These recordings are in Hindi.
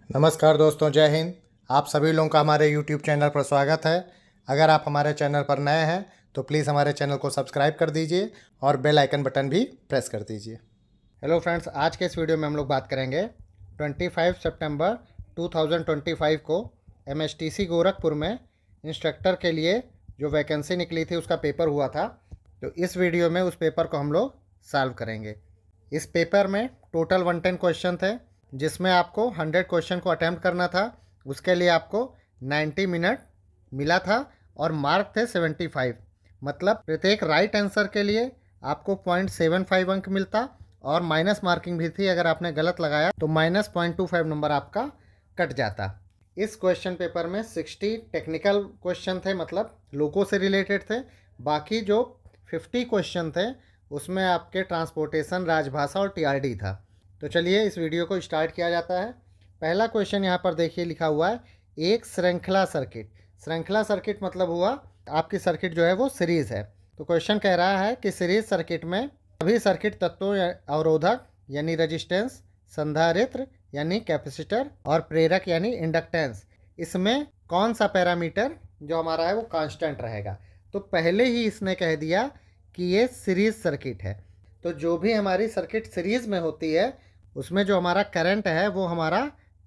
नमस्कार दोस्तों, जय हिंद। आप सभी लोगों का हमारे YouTube चैनल पर स्वागत है। अगर आप हमारे चैनल पर नए हैं तो प्लीज़ हमारे चैनल को सब्सक्राइब कर दीजिए और बेल आइकन बटन भी प्रेस कर दीजिए। हेलो फ्रेंड्स, आज के इस वीडियो में हम लोग बात करेंगे 25 सितंबर 2025 को MSTC गोरखपुर में इंस्ट्रक्टर के लिए जो वैकेंसी निकली थी उसका पेपर हुआ था। तो इस वीडियो में उस पेपर को हम लोग सॉल्व करेंगे। इस पेपर में टोटल 110 क्वेश्चन थे, जिसमें आपको 100 क्वेश्चन को अटैम्प्ट करना था। उसके लिए आपको 90 मिनट मिला था और मार्क थे 75। मतलब प्रत्येक राइट आंसर के लिए आपको 0.75 अंक मिलता और माइनस मार्किंग भी थी। अगर आपने गलत लगाया तो -0.25 नंबर आपका कट जाता। इस क्वेश्चन पेपर में 60 टेक्निकल क्वेश्चन थे, मतलब लोगों से रिलेटेड थे। बाकी जो 50 क्वेश्चन थे उसमें आपके ट्रांसपोर्टेशन, राजभाषा और TRD था। तो चलिए इस वीडियो को स्टार्ट किया जाता है। पहला क्वेश्चन यहाँ पर देखिए लिखा हुआ है, एक श्रृंखला सर्किट। श्रृंखला सर्किट मतलब हुआ आपकी सर्किट जो है वो सीरीज़ है। तो क्वेश्चन कह रहा है कि सीरीज सर्किट में सभी सर्किट तत्वों अवरोधक यानी रेजिस्टेंस, संधारित्र यानी कैपेसिटर और प्रेरक यानी इंडक्टेंस, इसमें कौन सा पैरामीटर जो हमारा है वो कांस्टेंट रहेगा। तो पहले ही इसने कह दिया कि ये सीरीज सर्किट है। तो जो भी हमारी सर्किट सीरीज में होती है उसमें जो हमारा करंट है वो हमारा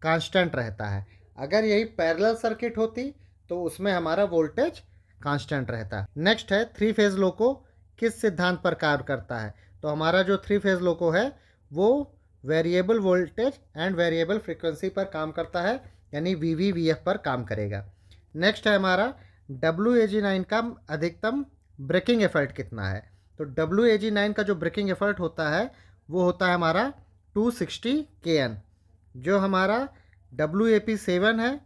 कांस्टेंट रहता है। अगर यही पैरेलल सर्किट होती तो उसमें हमारा वोल्टेज कांस्टेंट रहता। नेक्स्ट है, थ्री फेज लोको किस सिद्धांत पर कार्य करता है। तो हमारा जो थ्री फेज लोको है वो variable voltage and variable frequency पर काम करता है, यानी VVVF पर काम करेगा। नेक्स्ट है हमारा WAG9 का अधिकतम ब्रेकिंग एफर्ट कितना है। तो WAG9 का जो ब्रेकिंग एफर्ट होता है वो होता है हमारा 260 kN। जो हमारा WAP7 है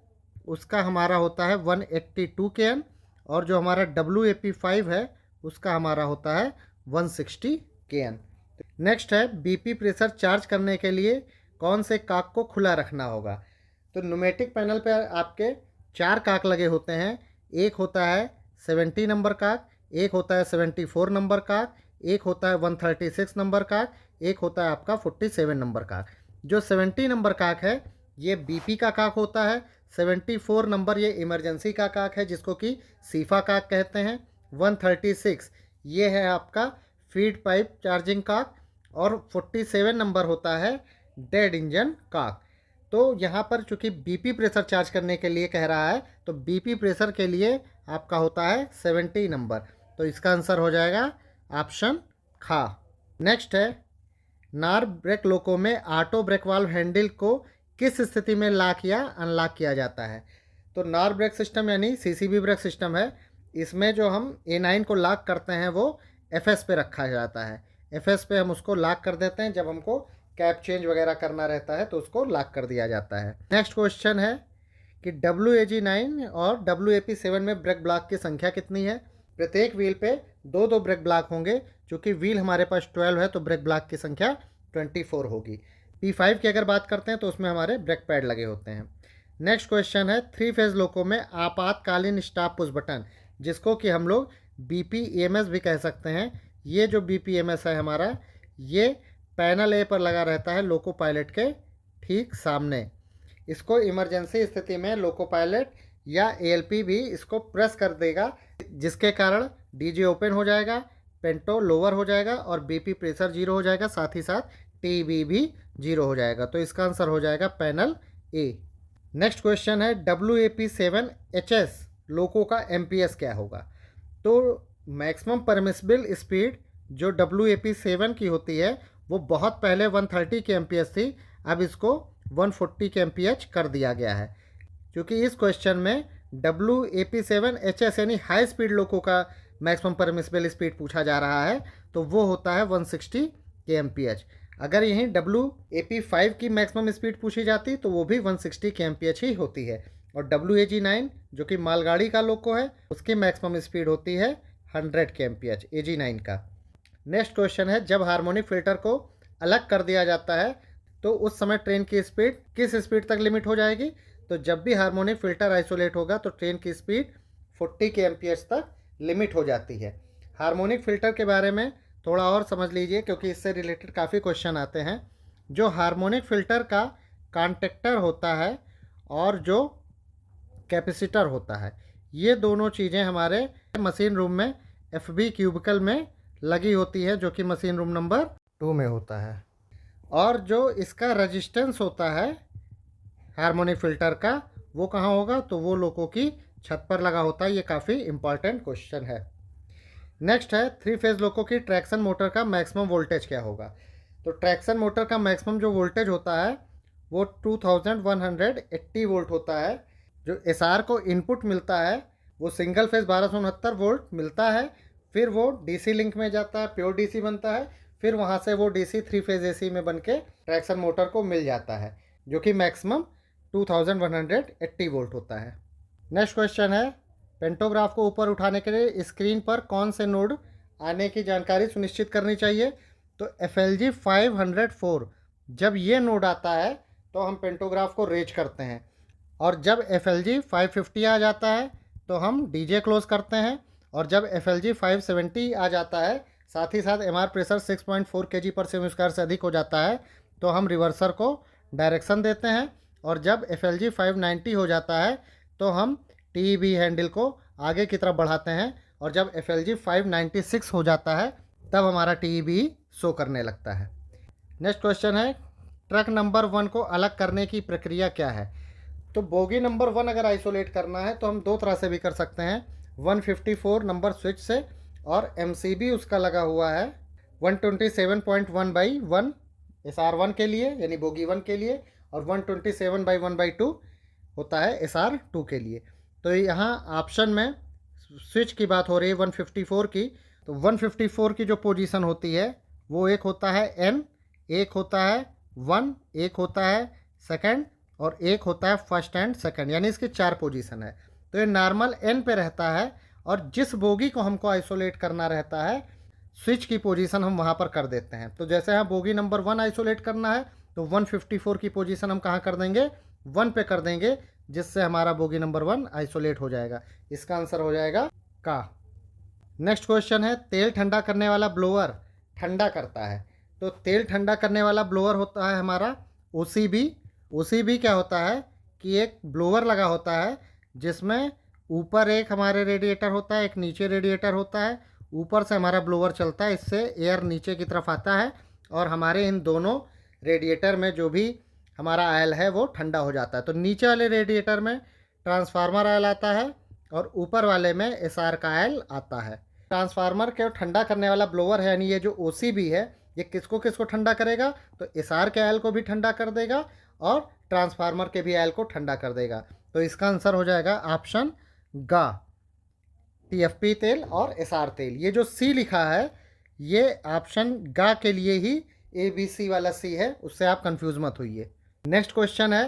उसका हमारा होता है 182 kN और जो हमारा WAP5 है उसका हमारा होता है 160 kN। नेक्स्ट है, BP प्रेशर चार्ज करने के लिए कौन से काक को खुला रखना होगा। तो न्यूमेटिक पैनल पर आपके 4 काक लगे होते हैं। एक होता है 70 नंबर काक, एक होता है 74 नंबर काक, एक होता है 136 नंबर काक, एक होता है आपका 47 नंबर काक। जो 70 नंबर काक है ये BP का काक होता है। 74 नंबर ये इमरजेंसी का काक है जिसको कि सीफा काक कहते हैं। 136 ये है आपका फीड पाइप चार्जिंग काक और 47 नंबर होता है डेड इंजन काक। तो यहाँ पर चूंकि BP प्रेशर चार्ज करने के लिए कह रहा है तो BP प्रेशर के लिए आपका होता है 70 नंबर। तो इसका आंसर हो जाएगा ऑप्शन खा। नेक्स्ट है, नार ब्रेक लोको में ऑटो ब्रेक वाल्व हैंडल को किस स्थिति में लॉक या अनलॉक किया जाता है। तो नार ब्रेक सिस्टम यानी CCB ब्रेक सिस्टम है। इसमें जो हम A9 को लॉक करते हैं वो FS पे रखा जाता है। FS पे हम उसको लॉक कर देते हैं, जब हमको कैप चेंज वगैरह करना रहता है तो उसको लॉक कर दिया जाता है। नेक्स्ट क्वेश्चन है कि WAG9 और WAP7 में ब्रेक ब्लॉक की संख्या कितनी है। प्रत्येक व्हील पे 2-2 ब्रेक ब्लॉक होंगे। चूँकि व्हील हमारे पास 12 है तो ब्रेक ब्लॉक की संख्या 24 होगी। P5 की अगर बात करते हैं तो उसमें हमारे ब्रेक पैड लगे होते हैं। नेक्स्ट क्वेश्चन है, थ्री फेज लोको में आपातकालीन स्टॉप पुश बटन, जिसको कि हम लोग BPEMS भी कह सकते हैं। ये जो BPEMS है हमारा, ये पैनल A पर लगा रहता है लोको पायलट के ठीक सामने। इसको इमरजेंसी स्थिति में लोको पायलट या ALP भी इसको प्रेस कर देगा, जिसके कारण DJ ओपन हो जाएगा, पेंटो लोअर हो जाएगा और BP प्रेशर 0 हो जाएगा, साथ ही साथ TB भी 0 हो जाएगा। तो इसका आंसर हो जाएगा पैनल A। नेक्स्ट क्वेश्चन है, WAP7HS लोको का MPS क्या होगा। तो मैक्सिमम परमिसिबल स्पीड जो WAP7 की होती है वो बहुत पहले 130 की MPH थी, अब इसको 140 के MPH कर दिया गया है। क्योंकि इस क्वेश्चन में WAP7HS यानी हाई स्पीड लोको का मैक्सिमम परमिसिबल स्पीड पूछा जा रहा है तो वो होता है 160 के MPH। अगर यहीं WAP5 की मैक्सिमम स्पीड पूछी जाती तो वो भी 160 के MPH ही होती है। और WAG9 जो कि मालगाड़ी का लोको है उसकी मैक्सिमम स्पीड होती है 100 के MPH AG9 का। नेक्स्ट क्वेश्चन है, जब हार्मोनिक फिल्टर को अलग कर दिया जाता है तो उस समय ट्रेन की स्पीड किस स्पीड तक लिमिट हो जाएगी। तो जब भी हार्मोनिक फिल्टर आइसोलेट होगा तो ट्रेन की स्पीड 40 के MPH तक लिमिट हो जाती है। हार्मोनिक फिल्टर के बारे में थोड़ा और समझ लीजिए क्योंकि इससे रिलेटेड काफ़ी क्वेश्चन आते हैं। जो हार्मोनिक फिल्टर का कॉन्टेक्टर होता है और जो कैपेसिटर होता है, ये दोनों चीज़ें हमारे मशीन रूम में FB क्यूबिकल में लगी होती है, जो कि मशीन रूम नंबर 2 में होता है। और जो इसका रेजिस्टेंस होता है हार्मोनिक फ़िल्टर का, वो कहाँ होगा? तो वो लोगों की छत पर लगा होता है। ये काफ़ी इम्पॉर्टेंट क्वेश्चन है। नेक्स्ट है 3 फेज़ लोको की ट्रैक्शन मोटर का मैक्सिमम वोल्टेज क्या होगा? तो ट्रैक्शन मोटर का मैक्सिमम जो वोल्टेज होता है वो 2180 वोल्ट होता है। जो SR को इनपुट मिलता है वो सिंगल फेज़ 1269 वोल्ट मिलता है, फिर वो DC लिंक में जाता है, प्योर DC बनता है, फिर वहाँ से वो DC 3 फेज़ AC में बन के ट्रैक्शन मोटर को मिल जाता है, जो कि मैक्सिमम 2180 वोल्ट होता है। नेक्स्ट क्वेश्चन है पेंटोग्राफ को ऊपर उठाने के लिए स्क्रीन पर कौन से नोड आने की जानकारी सुनिश्चित करनी चाहिए? तो FLG 504 जब ये नोड आता है तो हम पेंटोग्राफ को रेज करते हैं, और जब FLG 550 आ जाता है तो हम DJ क्लोज करते हैं, और जब FLG 570 आ जाता है, साथ ही साथ MR प्रेशर 6.4 kg/semi² से अधिक हो जाता है, तो हम रिवर्सर को डायरेक्शन देते हैं, और जब FLG 590 हो जाता है तो हम TEB हैंडल को आगे की तरफ बढ़ाते हैं, और जब FLG 596 हो जाता है तब हमारा TEB शो करने लगता है। नेक्स्ट क्वेश्चन है ट्रक नंबर 1 को अलग करने की प्रक्रिया क्या है? तो बोगी नंबर 1 अगर आइसोलेट करना है तो हम दो तरह से भी कर सकते हैं, 154 नंबर स्विच से, और MCB उसका लगा हुआ है 127.1/1 SR1 के लिए, यानी बोगी 1 के लिए, और 127/1/2 होता है SR2 के लिए। तो यहाँ ऑप्शन में स्विच की बात हो रही है 154 की, तो 154 की जो पोजीशन होती है वो एक होता है N, एक होता है 1, एक होता है सेकंड, और एक होता है फर्स्ट एंड सेकंड, यानी इसकी 4 पोजीशन है। तो ये नॉर्मल N पे रहता है, और जिस बोगी को हमको आइसोलेट करना रहता है स्विच की पोजीशन हम वहाँ पर कर देते हैं। तो जैसे यहाँ बोगी नंबर 1 आइसोलेट करना है तो 154 की पोजीशन हम कहाँ कर देंगे? 1 पे कर देंगे, जिससे हमारा बोगी नंबर 1 आइसोलेट हो जाएगा। इसका आंसर हो जाएगा का। नेक्स्ट क्वेश्चन है तेल ठंडा करने वाला ब्लोअर ठंडा करता है। तो तेल ठंडा करने वाला ब्लोअर होता है हमारा OCB। OCB क्या होता है कि एक ब्लोअर लगा होता है जिसमें ऊपर एक हमारे रेडिएटर होता है, एक नीचे रेडिएटर होता है। ऊपर से हमारा ब्लोअर चलता है, इससे एयर नीचे की तरफ आता है, और हमारे इन दोनों रेडिएटर में जो भी हमारा आयल है वो ठंडा हो जाता है। तो नीचे वाले रेडिएटर में ट्रांसफार्मर आयल आता है, और ऊपर वाले में SR का आयल आता है। ट्रांसफार्मर के ठंडा करने वाला ब्लोअर है, यानी ये जो OCB है, ये किसको किसको ठंडा करेगा? तो SR के आयल को भी ठंडा कर देगा, और ट्रांसफार्मर के भी आयल को ठंडा कर देगा। तो इसका आंसर हो जाएगा ऑप्शन गा, TFP तेल और SR तेल। ये जो C लिखा है ये ऑप्शन गा के लिए ही ABC वाला C है, उससे आप कंफ्यूज मत होइए। नेक्स्ट क्वेश्चन है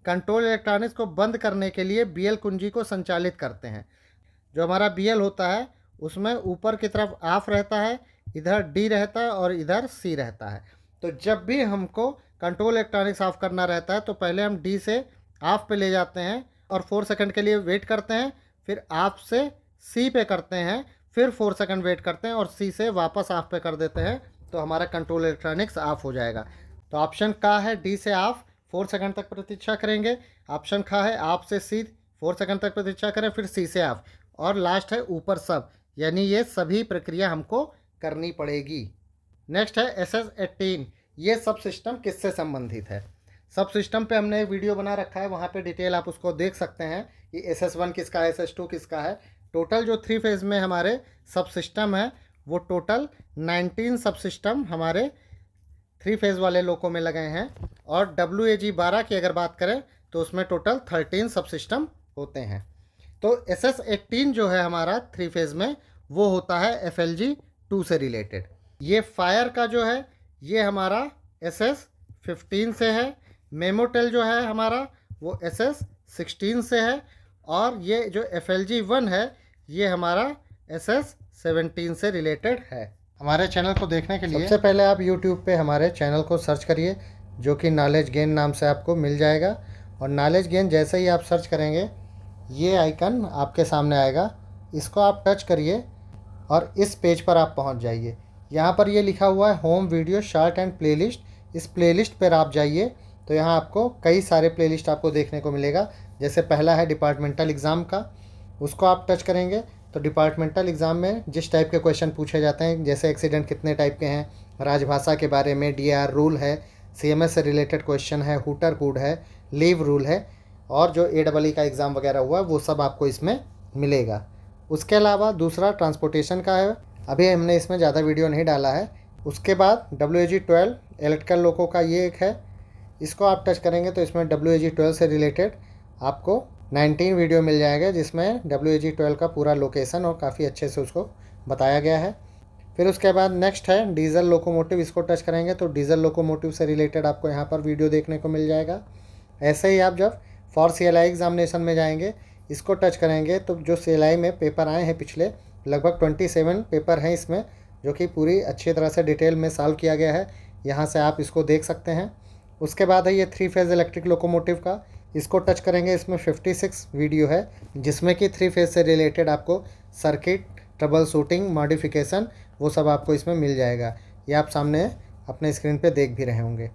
कंट्रोल इलेक्ट्रॉनिक्स को बंद करने के लिए BL कुंजी को संचालित करते हैं। जो हमारा BL होता है उसमें ऊपर की तरफ ऑफ रहता है, इधर D रहता है और इधर C रहता है। तो जब भी हमको कंट्रोल इलेक्ट्रॉनिक्स ऑफ करना रहता है तो पहले हम D से ऑफ पे ले जाते हैं और 4 सेकंड के लिए वेट करते हैं, फिर ऑफ से C पे करते हैं, फिर 4 सेकंड वेट करते हैं और C से वापस ऑफ पे कर देते हैं, तो हमारा कंट्रोल इलेक्ट्रॉनिक्स ऑफ हो जाएगा। तो ऑप्शन का है D से ऑफ 4 सेकंड तक प्रतीक्षा करेंगे, ऑप्शन खा है ऑफ से C 4 सेकंड तक प्रतीक्षा करें, फिर C से ऑफ, और लास्ट है ऊपर सब, यानी ये सभी प्रक्रिया हमको करनी पड़ेगी। नेक्स्ट है SS18। ये सब सिस्टम किससे संबंधित है? सब सिस्टम पे हमने एक वीडियो बना रखा है, वहाँ पे डिटेल आप उसको देख सकते हैं कि SS1 किसका है, SS2 किसका है। टोटल जो 3 फेज़ में हमारे सब सिस्टम है वो टोटल 19 सब सिस्टम हमारे 3 फेज़ वाले लोगों में लगे हैं, और WAG12 की अगर बात करें तो उसमें टोटल 13 सब सिस्टम होते हैं। तो SS18 जो है हमारा 3 फेज़ में वो होता है FLG2 से रिलेटेड। ये फायर का जो है ये हमारा SS15 से है, मेमोटेल जो है हमारा वो SS16 से है, और ये जो FLG1 है ये हमारा SS17 से रिलेटेड है। हमारे चैनल को देखने के लिए सबसे पहले आप YouTube पे हमारे चैनल को सर्च करिए, जो कि नॉलेज गेन नाम से आपको मिल जाएगा, और नॉलेज गेन जैसे ही आप सर्च करेंगे ये आइकन आपके सामने आएगा, इसको आप टच करिए और इस पेज पर आप पहुंच जाइए। यहाँ पर ये लिखा हुआ है home video short and playlist. इस प्लेलिस्ट पर आप जाइए, तो यहाँ आपको कई सारे प्लेलिस्ट आपको देखने को मिलेगा। जैसे पहला है डिपार्टमेंटल एग्ज़ाम का, उसको आप टच करेंगे तो डिपार्टमेंटल एग्ज़ाम में जिस टाइप के क्वेश्चन पूछे जाते हैं, जैसे एक्सीडेंट कितने टाइप के हैं, राजभाषा के बारे में, डीआर रूल है, सीएमएस से रिलेटेड क्वेश्चन है, हूटर कोड है, लीव रूल है, और जो AEE का एग्ज़ाम वगैरह हुआ वो सब आपको इसमें मिलेगा। उसके अलावा दूसरा ट्रांसपोर्टेशन का है, अभी हमने इसमें ज़्यादा वीडियो नहीं डाला है। उसके बाद WAG-12 इलेक्ट्रिकल लोको का ये एक है, इसको आप टच करेंगे तो इसमें WAG-12 से रिलेटेड आपको 19 वीडियो मिल जाएगा, जिसमें WAG-12 का पूरा लोकेशन और काफ़ी अच्छे से उसको बताया गया है। फिर उसके बाद नेक्स्ट है डीजल लोकोमोटिव, इसको टच करेंगे तो डीजल लोकोमोटिव से रिलेटेड आपको यहाँ पर वीडियो देखने को मिल जाएगा। ऐसे ही आप जब फॉर CLI एग्जामिनेशन में जाएंगे, इसको टच करेंगे तो जो CLI में पेपर आए हैं पिछले लगभग 27 पेपर हैं इसमें, जो कि पूरी अच्छी तरह से डिटेल में सॉल्व किया गया है, यहाँ से आप इसको देख सकते हैं। उसके बाद है ये 3 फेज़ इलेक्ट्रिक लोकोमोटिव का, इसको टच करेंगे, इसमें 56 वीडियो है, जिसमें कि 3 फेज़ से रिलेटेड आपको सर्किट, ट्रबल शूटिंग, मॉडिफिकेशन, वो सब आपको इसमें मिल जाएगा। ये आप सामने अपने स्क्रीन पे देख भी रहे होंगे।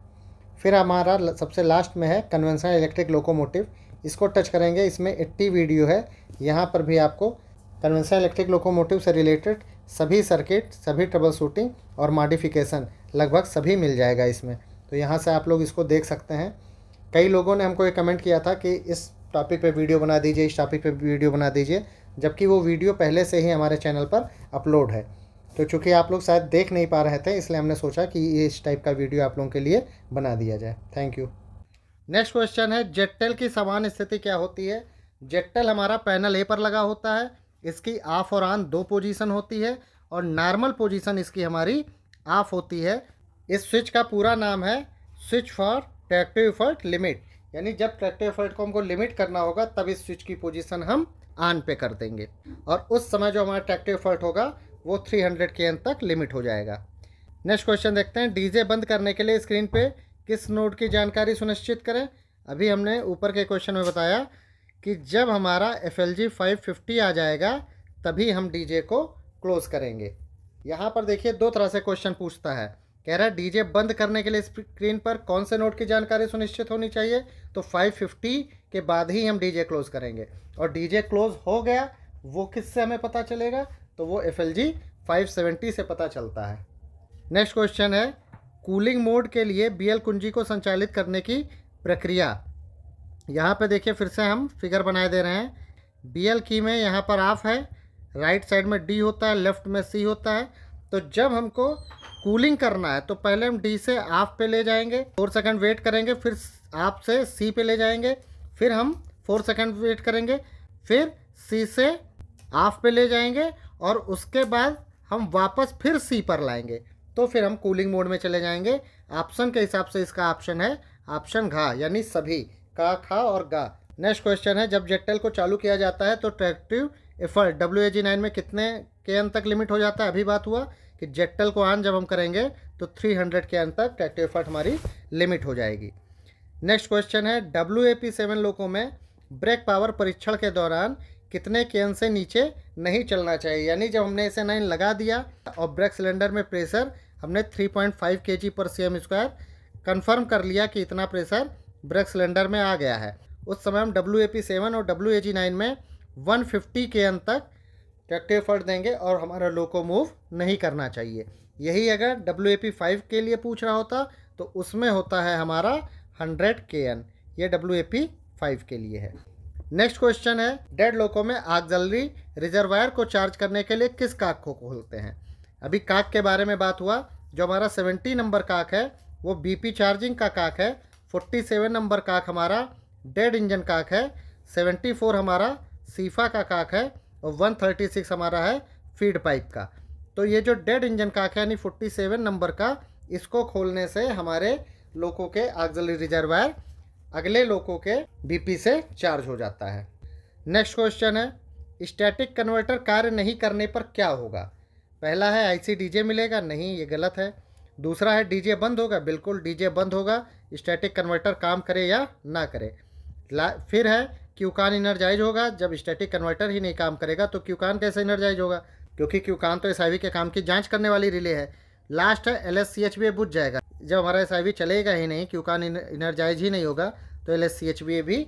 फिर हमारा सबसे लास्ट में है कन्वेंशनल इलेक्ट्रिक लोकोमोटिव, इसको टच करेंगे, इसमें 80 वीडियो है। यहाँ पर भी आपको कन्वेंशनल इलेक्ट्रिक लोकोमोटिव से रिलेटेड सभी सर्किट, सभी ट्रबल शूटिंग और मॉडिफिकेशन लगभग सभी मिल जाएगा इसमें। तो यहाँ से आप लोग इसको देख सकते हैं। कई लोगों ने हमको ये कमेंट किया था कि इस टॉपिक पे वीडियो बना दीजिए, इस टॉपिक पे वीडियो बना दीजिए, जबकि वो वीडियो पहले से ही हमारे चैनल पर अपलोड है। तो चूँकि आप लोग शायद देख नहीं पा रहे थे, इसलिए हमने सोचा कि ये इस टाइप का वीडियो आप लोगों के लिए बना दिया जाए। Thank you. नेक्स्ट क्वेश्चन है जेटटेल की सामान्य स्थिति क्या होती है। जेटटेल हमारा पैनल ए पर लगा होता है, इसकी ऑफ और ऑन 2 पोजीशन होती है और नॉर्मल पोजीशन इसकी हमारी ऑफ होती है। इस स्विच का पूरा नाम है switch for tractive effort limit, यानी जब ट्रैक्टिव एफर्ट को हमको लिमिट करना होगा तब इस स्विच की पोजीशन हम ऑन पे कर देंगे, और उस समय जो हमारा ट्रैक्टिव एफर्ट होगा वो 300 kN तक लिमिट हो जाएगा। नेक्स्ट क्वेश्चन देखते हैं, डीजे बंद करने के लिए स्क्रीन पे किस नोड की जानकारी सुनिश्चित करें। अभी हमने ऊपर के क्वेश्चन में बताया कि जब हमारा FLG 550 आ जाएगा तभी हम डीजे को क्लोज करेंगे। यहाँ पर देखिए 2 तरह से क्वेश्चन पूछता है, कह रहा है डीजे बंद करने के लिए स्क्रीन पर कौन से नोड की जानकारी सुनिश्चित होनी चाहिए, तो 550 के बाद ही हम डीजे क्लोज करेंगे। और डीजे क्लोज हो गया वो किससे हमें पता चलेगा, तो वो FLG 570 से पता चलता है। नेक्स्ट क्वेश्चन है, कूलिंग मोड के लिए BL कुंजी को संचालित करने की प्रक्रिया। यहाँ पे देखिए फिर से हम फिगर बनाए दे रहे हैं। BL की में यहाँ पर ऑफ है, राइट साइड में D होता है, लेफ्ट में C होता है। तो जब हमको कूलिंग करना है तो पहले हम D से ऑफ पे ले जाएंगे, 4 सेकंड वेट करेंगे, फिर ऑफ से C पे ले जाएंगे, फिर हम 4 सेकंड वेट करेंगे, फिर C से ऑफ पे ले जाएंगे, और उसके बाद हम वापस फिर C पर लाएंगे, तो फिर हम कूलिंग मोड में चले जाएंगे। ऑप्शन के हिसाब से इसका ऑप्शन है ऑप्शन घ, यानी सभी, का, खा और गा। नेक्स्ट क्वेश्चन है, जब जेटटेल को चालू किया जाता है तो ट्रैक्टिव एफर्ट WAG-9 में कितने kN तक लिमिट हो जाता है। अभी बात हुआ कि जेटटेल को ऑन जब हम करेंगे तो 300 kN तक ट्रैक्टिव एफर्ट हमारी लिमिट हो जाएगी। नेक्स्ट क्वेश्चन है, WAP-7 लोको में ब्रेक पावर परीक्षण के दौरान कितने kN से नीचे नहीं चलना चाहिए, यानी जब हमने SA9 लगा दिया और ब्रेक सिलेंडर में प्रेशर हमने 3.5 kg/cm² कंफर्म कर लिया कि इतना प्रेशर ब्रेक सिलेंडर में आ गया है, उस समय हम WAP-7 और WAG-9 में 150 kN तक ट्रैक्टिव एफर्ट देंगे और हमारा लोको मूव नहीं करना चाहिए। यही अगर WAP-5 के लिए पूछ रहा होता तो उसमें होता है हमारा 100 kN, ये WAP-5 के लिए है। नेक्स्ट क्वेश्चन है, डेड लोको में ऑक्सिलरी रिजर्वायर को चार्ज करने के लिए किस काक को खोलते हैं। अभी काक के बारे में बात हुआ, जो हमारा 70 नंबर काक है वो BP चार्जिंग का काक है, 47 नंबर काक हमारा डेड इंजन काक है, 74 हमारा सीफा का काक है, और 136 हमारा है फीड पाइप का। तो ये जो डेड इंजन काक है यानी 47 नंबर का, इसको खोलने से हमारे लोको के ऑक्सिलरी रिजर्वायर अगले लोको के BP से चार्ज हो जाता है। नेक्स्ट क्वेश्चन है, स्टैटिक कन्वर्टर कार्य नहीं करने पर क्या होगा। पहला है IC DJ मिलेगा, नहीं, ये गलत है। दूसरा है DJ बंद होगा, बिल्कुल DJ बंद होगा, स्टैटिक कन्वर्टर काम करे या ना करे। फिर है क्यूकान इनर्जाइज होगा, जब स्टैटिक कन्वर्टर ही नहीं काम करेगा तो क्यूकान कैसे इनर्जाइज होगा, क्योंकि क्यूकान तो SIV के काम की जांच करने वाली रिले है। लास्ट है LSCHBA बुझ जाएगा। जब हमारा SIV चलेगा ही नहीं, क्यूकान इनर्जाइज ही नहीं होगा, तो LSCHBA भी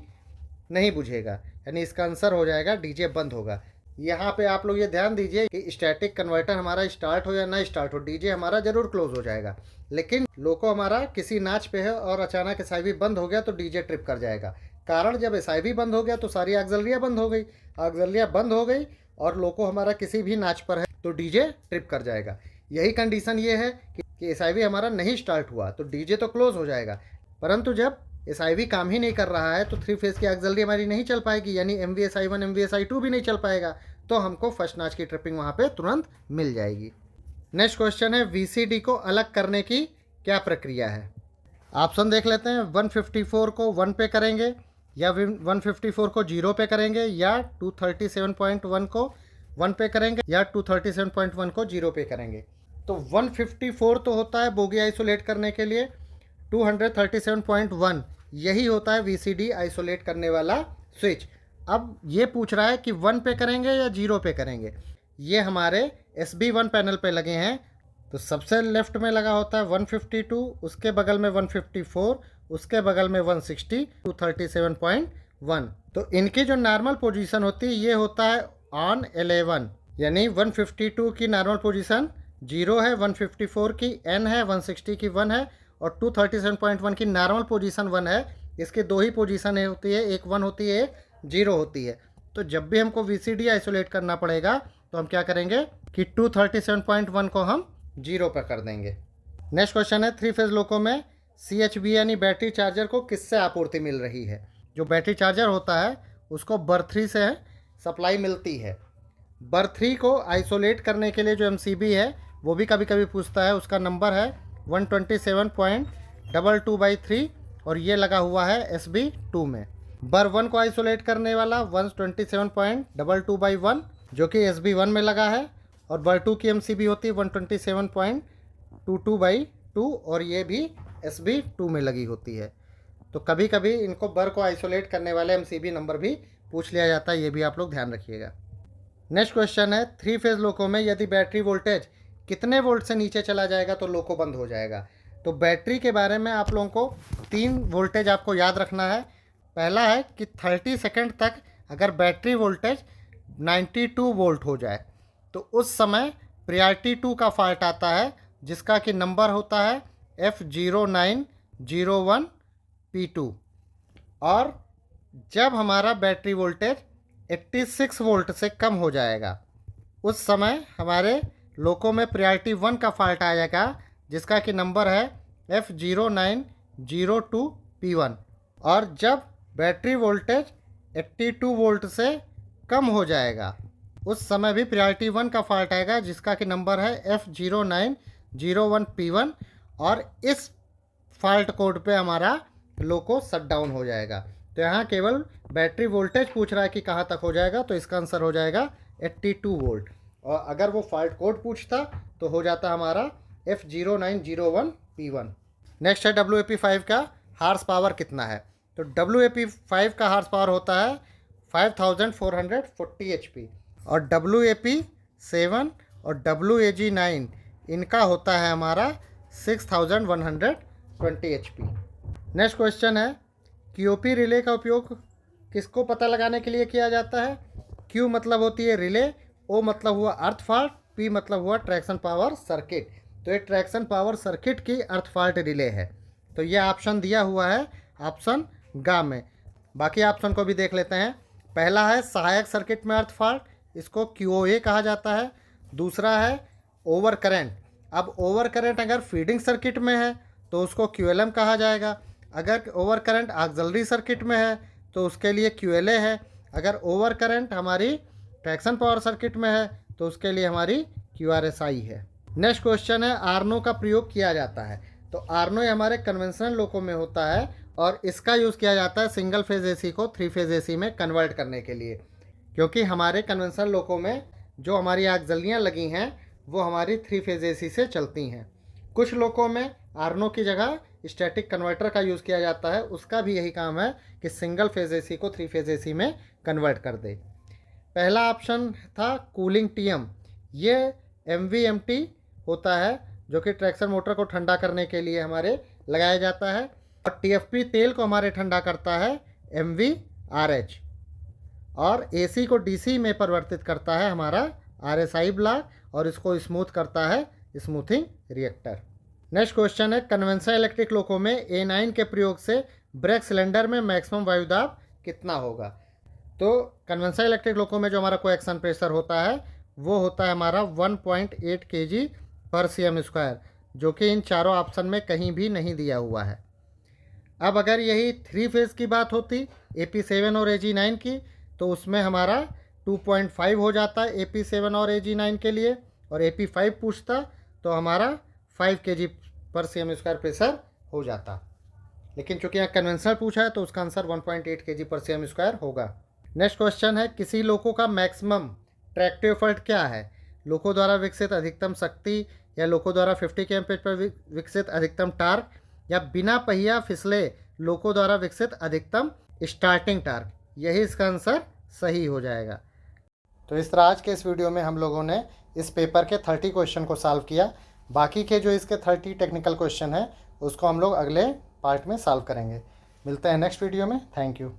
नहीं बुझेगा, यानी इसका आंसर हो जाएगा DJ बंद होगा। यहाँ पे आप लोग ये ध्यान दीजिए कि स्टैटिक कन्वर्टर हमारा स्टार्ट हो या ना स्टार्ट हो, DJ हमारा जरूर क्लोज हो जाएगा। लेकिन लोको हमारा किसी नाच पे है और अचानक SIV बंद हो गया तो DJ ट्रिप कर जाएगा। कारण जब SIV बंद हो गया तो सारी ऑक्सिलरियाँ बंद हो गई, ऑक्सिलरियाँ बंद हो गई और लोको हमारा किसी भी नाच पर है तो DJ ट्रिप कर जाएगा। यही कंडीशन ये है कि SIV हमारा नहीं स्टार्ट हुआ तो DJ तो क्लोज हो जाएगा, परंतु जब SIV काम ही नहीं कर रहा है तो 3 फेज़ की ऑक्सिलरी हमारी नहीं चल पाएगी, यानी MVSI1 MVSI2 भी नहीं चल पाएगा, तो हमको फर्स्ट नाच की ट्रिपिंग वहाँ पे तुरंत मिल जाएगी। नेक्स्ट क्वेश्चन है VCD को अलग करने की क्या प्रक्रिया है। ऑप्शन देख लेते हैं। 154 को 1 पे करेंगे, या 154 को 0 पे करेंगे, या 237.1 को 1 पे करेंगे, या 237.1 को 0 पे करेंगे। तो 154 तो होता है बोगी आइसोलेट करने के लिए, 237.1 यही होता है VCD आइसोलेट करने वाला स्विच। अब ये पूछ रहा है कि 1 पे करेंगे या 0 पे करेंगे। ये हमारे SB1 पैनल पे लगे हैं, तो सबसे लेफ्ट में लगा होता है 152, उसके बगल में 154, उसके बगल में 160, 237.1। तो इनकी जो नॉर्मल पोजीशन होती है ये होता है ऑन 11, यानी 152 की नॉर्मल पोजीशन 0 है, 154 की N है, 160 की 1 है और 237.1 की नॉर्मल पोजीशन 1 है। इसके दो ही पोजीशन होती है, एक 1 होती है, एक 0 होती है। तो जब भी हमको VCD आइसोलेट करना पड़ेगा तो हम क्या करेंगे कि 237.1 को हम 0 पर कर देंगे। नेक्स्ट क्वेश्चन है 3 फेज लोको में CHB यानी बैटरी चार्जर को किससे आपूर्ति मिल रही है। जो बैटरी चार्जर होता है उसको बर3 से सप्लाई मिलती है। बर3 को आइसोलेट करने के लिए जो MCB है वो भी कभी कभी पूछता है, उसका नंबर है 127.22/3 और ये लगा हुआ है SB2 में। बर1 को आइसोलेट करने वाला 127.22/1 जो कि SB1 में लगा है, और बर2 की MCB होती है 127.22/2 और ये भी SB2 में लगी होती है। तो कभी कभी इनको बर को आइसोलेट करने वाले MCB नंबर भी पूछ लिया जाता है, ये भी आप लोग ध्यान रखिएगा। नेक्स्ट क्वेश्चन है 3 फेज लोको में यदि बैटरी वोल्टेज कितने वोल्ट से नीचे चला जाएगा तो लोको बंद हो जाएगा। तो बैटरी के बारे में आप लोगों को 3 वोल्टेज आपको याद रखना है। पहला है कि 30 सेकंड तक अगर बैटरी वोल्टेज 92 वोल्ट हो जाए तो उस समय प्रायोरिटी 2 का फॉल्ट आता है, जिसका कि नंबर होता है F0901P2। और जब हमारा बैटरी वोल्टेज 86 वोल्ट से कम हो जाएगा उस समय हमारे लोको में प्रायोरिटी 1 का फॉल्ट आ जाएगा, जिसका कि नंबर है F0902P1। और जब बैटरी वोल्टेज 82 वोल्ट से कम हो जाएगा उस समय भी प्रायोरिटी 1 का फॉल्ट आएगा, जिसका कि नंबर है F0901P1। और इस फॉल्ट कोड पे हमारा लोको शट डाउन हो जाएगा। तो यहाँ केवल बैटरी वोल्टेज पूछ रहा है कि कहाँ तक हो जाएगा, तो इसका आंसर हो जाएगा 82 वोल्ट। और अगर वो फॉल्ट कोड पूछता तो हो जाता हमारा F0901P1। नेक्स्ट है WAP5 का हार्स पावर कितना है। तो WAP5 का हार्स पावर होता है 5440 HP, और WAP7 और WAG9 इनका होता है हमारा 6120 HP। नेक्स्ट क्वेश्चन है QP रिले का उपयोग किसको पता लगाने के लिए किया जाता है। Q मतलब होती है रिले, O मतलब हुआ अर्थ फॉल्ट, P मतलब हुआ ट्रैक्शन पावर सर्किट। तो ये ट्रैक्शन पावर सर्किट की अर्थ फॉल्ट रिले है। तो ये ऑप्शन दिया हुआ है ऑप्शन गा में। बाकी ऑप्शन को भी देख लेते हैं। पहला है सहायक सर्किट में अर्थ फॉल्ट, इसको QOA कहा जाता है। दूसरा है ओवर करंट। अब ओवर करंट अगर फीडिंग सर्किट में है तो उसको QLM कहा जाएगा। अगर ओवर करंट ऑक्सिलरी सर्किट में है तो उसके लिए QLA है। अगर ओवर करंट हमारी ट्रैक्शन पावर सर्किट में है तो उसके लिए हमारी QRSI है। नेक्स्ट क्वेश्चन है आर्नो का प्रयोग किया जाता है। तो आर्नो हमारे कन्वेंशनल लोको में होता है और इसका यूज़ किया जाता है सिंगल फेज AC को 3 फेज AC में कन्वर्ट करने के लिए, क्योंकि हमारे कन्वेंशनल लोको में जो हमारी ऑक्सिलरियाँ लगी हैं वो हमारी 3 फेज AC से चलती हैं। कुछ लोको में आर्नो की जगह स्टैटिक कन्वर्टर का यूज़ किया जाता है, उसका भी यही काम है कि सिंगल फेज AC को 3 फेज AC में कन्वर्ट कर दे। पहला ऑप्शन था कूलिंग TM, ये MVMT होता है जो कि ट्रैक्शन मोटर को ठंडा करने के लिए हमारे लगाया जाता है। और TFP तेल को हमारे ठंडा करता है MVRH। और AC को DC में परिवर्तित करता है हमारा RSI ब्लॉक, और इसको स्मूथ करता है स्मूथिंग रिएक्टर। नेक्स्ट क्वेश्चन है, कन्वेंशनल इलेक्ट्रिक लोको में A9 के प्रयोग से ब्रेक सिलेंडर में मैक्सिमम वायुदाब कितना होगा। तो कन्वेंशनल इलेक्ट्रिक लोको में जो हमारा कोएक्शन प्रेशर होता है वो होता है हमारा 1.8 kg पर cm², जो कि इन चारों ऑप्शन में कहीं भी नहीं दिया हुआ है। अब अगर यही 3 फेज़ की बात होती AP7 और AG9 की, तो उसमें हमारा 2.5 हो जाता है AP7 और AG9 के लिए, और AP5 पूछता तो हमारा 5 kg पर cm² प्रेशर हो जाता। लेकिन चूंकि यहाँ कन्वेंशनल पूछा है तो उसका आंसर 1.8 kg पर cm² होगा। नेक्स्ट क्वेश्चन है, किसी लोको का मैक्सिमम ट्रैक्टिव एफर्ट क्या है। लोको द्वारा विकसित अधिकतम शक्ति, या लोको द्वारा 50 kmph पर विकसित अधिकतम टार्क, या बिना पहिया फिसले लोको द्वारा विकसित अधिकतम स्टार्टिंग टार्क। यही इसका आंसर सही हो जाएगा। तो इस तरह आज के इस वीडियो में हम लोगों ने इस पेपर के 30 क्वेश्चन को सॉल्व किया। बाकी के जो इसके 30 टेक्निकल क्वेश्चन हैं उसको हम लोग अगले पार्ट में सॉल्व करेंगे। मिलते हैं नेक्स्ट वीडियो में। Thank you.